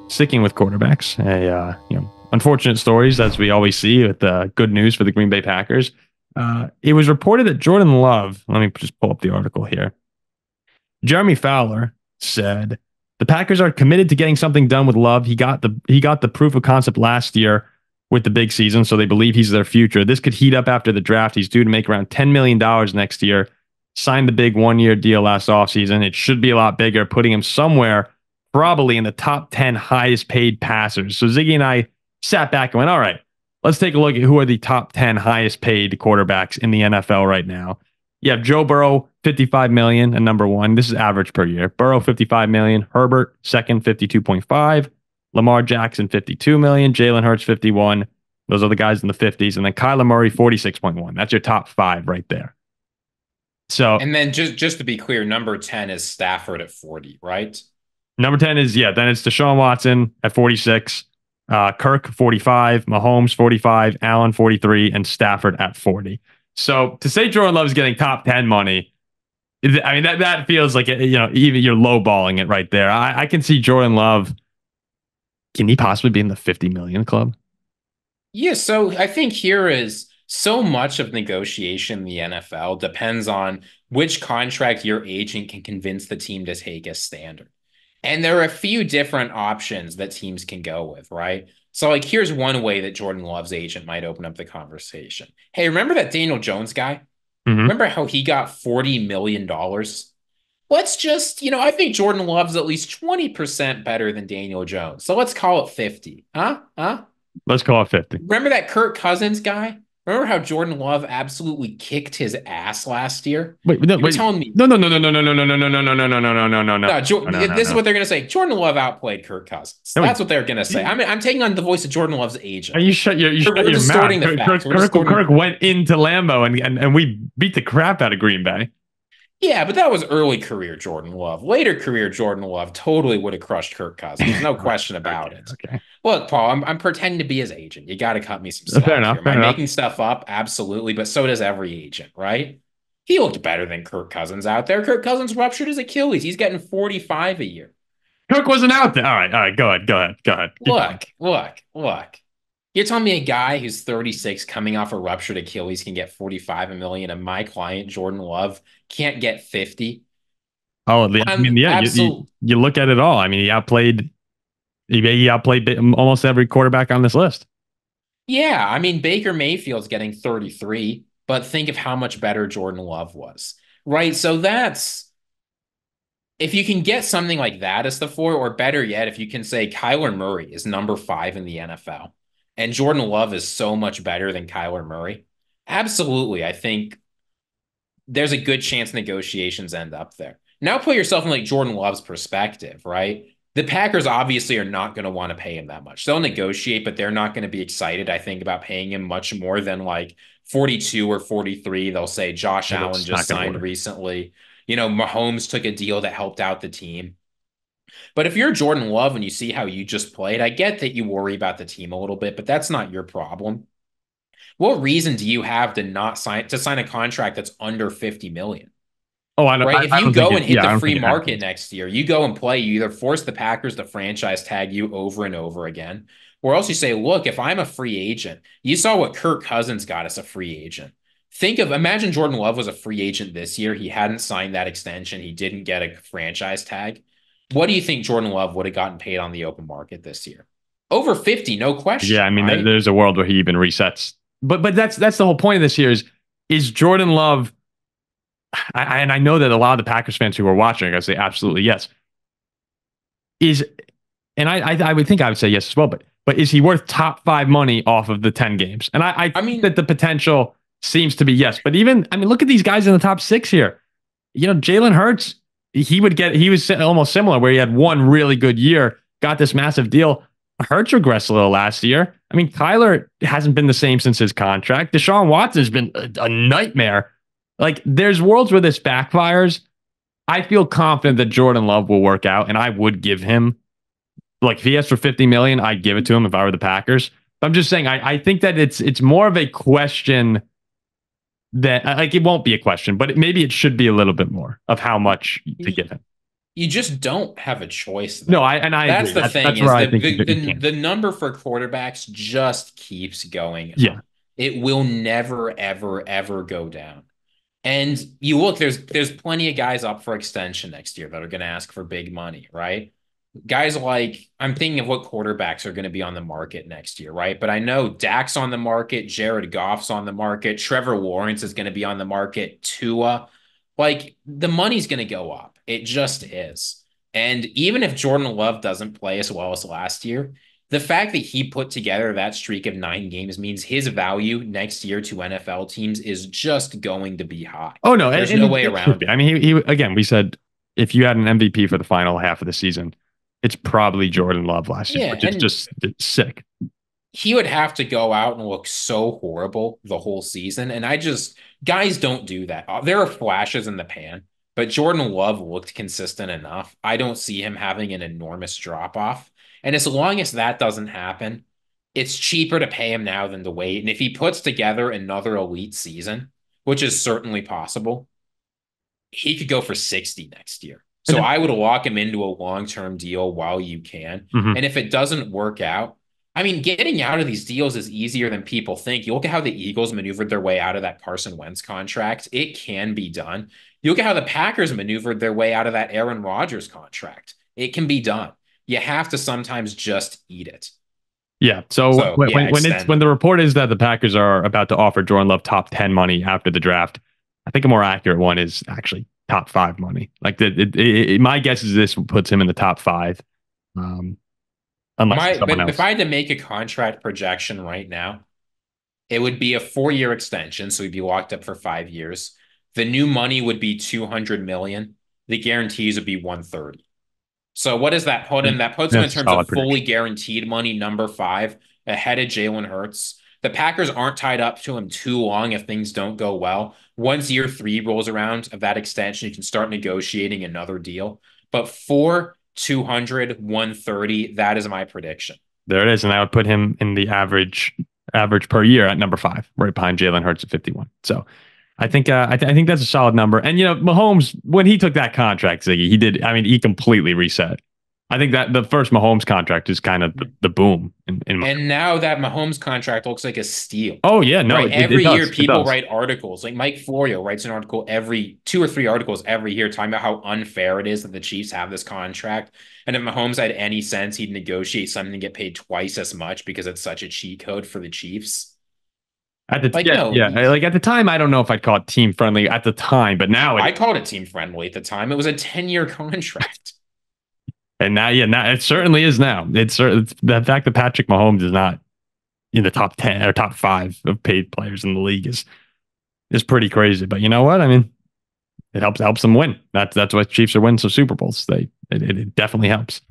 Sticking with quarterbacks, unfortunate stories as we always see with good news for the Green Bay Packers. It was reported that Jordan Love. Let me just pull up the article here. Jeremy Fowler said the Packers are committed to getting something done with Love. He got the proof of concept last year with the big season, so they believe he's their future. This could heat up after the draft. He's due to make around $10 million next year. Signed the big 1-year deal last offseason. It should be a lot bigger, putting him somewhere probably in the top 10 highest paid passers. So Ziggy and I sat back and went, all right, let's take a look at who are the top 10 highest paid quarterbacks in the NFL right now. You have Joe Burrow, $55 million, and number one. This is average per year. Burrow, $55 million. Herbert, second, $52.5. Lamar Jackson, $52 million. Jalen Hurts, $51. Those are the guys in the 50s. And then Kyler Murray, $46.1. That's your top five right there. So, and then just to be clear, number 10 is Stafford at 40, right? Number 10 is, then it's Deshaun Watson at 46, Kirk 45, Mahomes 45, Allen 43, and Stafford at 40. So to say Jordan Love's getting top 10 money, I mean, that feels like, even you're lowballing it right there. I can see Jordan Love. Can he possibly be in the 50 million club? Yeah, so I think here is so much of negotiation in the NFL depends on which contract your agent can convince the team to take as standard. And there are a few different options that teams can go with, right? So, here's one way that Jordan Love's agent might open up the conversation. Hey, remember that Daniel Jones guy? Mm-hmm. Remember how he got $40 million? Let's just, I think Jordan Love's at least 20% better than Daniel Jones. So let's call it 50. Huh? Let's call it 50. Remember that Kirk Cousins guy? Remember how Jordan Love absolutely kicked his ass last year? Wait, telling me no. This is what they're gonna say. Jordan Love outplayed Kirk Cousins. That's what they're gonna say. I'm taking on the voice of Jordan Love's agent. You shut your mouth. Kirk went into Lambeau and we beat the crap out of Green Bay. Yeah, but that was early career Jordan Love. Later career Jordan Love totally would have crushed Kirk Cousins. No question about it. Okay. Look, Paul, I'm pretending to be his agent. You got to cut me some slack. Fair enough. Am I making stuff up? Absolutely, but so does every agent, right? He looked better than Kirk Cousins out there. Kirk Cousins ruptured his Achilles. He's getting 45 a year. Kirk wasn't out there. All right. Go ahead. Look. You're telling me a guy who's 36 coming off a ruptured Achilles can get 45 million and my client, Jordan Love, can't get 50? Oh, I mean, yeah, you look at it all. I mean, he outplayed almost every quarterback on this list. Yeah, I mean, Baker Mayfield's getting 33, but think of how much better Jordan Love was, right? So that's, if you can get something like that as the four, or better yet, if you can say Kyler Murray is number 5 in the NFL, and Jordan Love is so much better than Kyler Murray, absolutely, I think there's a good chance negotiations end up there. Now put yourself in Jordan Love's perspective, right? The Packers obviously are not going to want to pay him that much. They'll negotiate, but they're not going to be excited, I think, about paying him much more than 42 or 43. They'll say Josh Allen just signed recently. Mahomes took a deal that helped out the team. But if you're Jordan Love and you see how you just played, I get that you worry about the team a little bit, but that's not your problem. What reason do you have to sign a contract that's under 50 million? Oh, I know. Right? If you go and hit the free market next year, you go and play, you either force the Packers to franchise tag you over and over again, or else you say, look, if I'm a free agent, you saw what Kirk Cousins got as a free agent. Imagine Jordan Love was a free agent this year. He hadn't signed that extension. He didn't get a franchise tag. What do you think Jordan Love would have gotten paid on the open market this year? Over 50, no question. Yeah, I mean, right? There's a world where he even resets. But that's the whole point of this here is Jordan Love. And I know that a lot of the Packers fans who are watching are going to say absolutely yes. I would think I would say yes as well. But is he worth top 5 money off of the 10 games? And I mean that the potential seems to be yes. But look at these guys in the top 6 here. Jalen Hurts. He was almost similar where he had one really good year, got this massive deal. Hurts regressed a little last year. I mean, Kyler hasn't been the same since his contract. Deshaun Watson has been a nightmare. There's worlds where this backfires. I feel confident that Jordan Love will work out, and I would give him, if he asked for 50 million, I'd give it to him if I were the Packers. But I'm just saying, I think that it's more of a question that it won't be a question, but maybe it should be a little bit more of how much to give him. You just don't have a choice No, there. I That's agree. the thing That's where is I the think the, you the, can't. the number for quarterbacks just keeps going Yeah. up. It will never, ever, ever go down. And you look, there's plenty of guys up for extension next year that are going to ask for big money, right? Guys like I'm thinking of what quarterbacks are going to be on the market next year, right? But I know Dak's on the market, Jared Goff's on the market, Trevor Lawrence is going to be on the market, Tua. Like the money's going to go up. It just is. And even if Jordan Love doesn't play as well as last year, the fact that he put together that streak of 9 games means his value next year to NFL teams is just going to be high. Oh no, There's and no way it should around be. it. I mean, he again. We said if you had an MVP for the final half of the season, it's probably Jordan Love last year, Yeah, which is and just sick. he would have to go out and look so horrible the whole season. And I just, guys don't do that. There are flashes in the pan, but Jordan Love looked consistent enough. I don't see him having an enormous drop off. And as long as that doesn't happen, it's cheaper to pay him now than to wait. And if he puts together another elite season, which is certainly possible, he could go for 60 next year. And So I would lock him into a long-term deal while you can. mhm. And if it doesn't work out, I mean, getting out of these deals is easier than people think. You look at how the Eagles maneuvered their way out of that Carson Wentz contract. It can be done. You look at how the Packers maneuvered their way out of that Aaron Rodgers contract. It can be done. You have to sometimes just eat it. Yeah. So So yeah, when extend. the report is that the Packers are about to offer Jordan Love top 10 money after the draft, I think a more accurate one is actually top 5 money. Like my guess is this puts him in the top 5, um, unless it's But someone if I else. had to make a contract projection right now, it would be a 4 year extension, so he'd be locked up for 5 years. The new money would be 200 million. The guarantees would be 130. So what does that put him? That puts him in That's a terms of solid fully prediction. guaranteed money, number five, ahead of Jalen Hurts. The Packers aren't tied up to him too long if things don't go well. Once year three rolls around of that extension, you can start negotiating another deal. But for 200, 130, that is my prediction. There it is, and I would put him in the average per year at number 5, right behind Jalen Hurts at 51. So I think that's a solid number. And Mahomes, when he took that contract, Ziggy, he did. I mean, he completely reset. I think that the first Mahomes contract is kind of the boom in my. And now that Mahomes contract looks like a steal, Oh yeah, no, right? it Every year, does. It people does. write articles. Like Mike Florio writes an article every 2 or 3 articles every year talking about how unfair it is that the Chiefs have this contract. And if Mahomes had any sense, he'd negotiate something to get paid twice as much because it's such a cheat code for the Chiefs. Like, Yeah, no, yeah. Like at the time, I don't know if I'd call it team friendly at the time, but now it I called it team friendly at the time. It was a 10-year contract. and now yeah, now it certainly is now. It's the fact that Patrick Mahomes is not in the top 10 or top 5 of paid players in the league is pretty crazy. But you know what? I mean, it helps them win. That's why Chiefs are winning some Super Bowls. It definitely helps.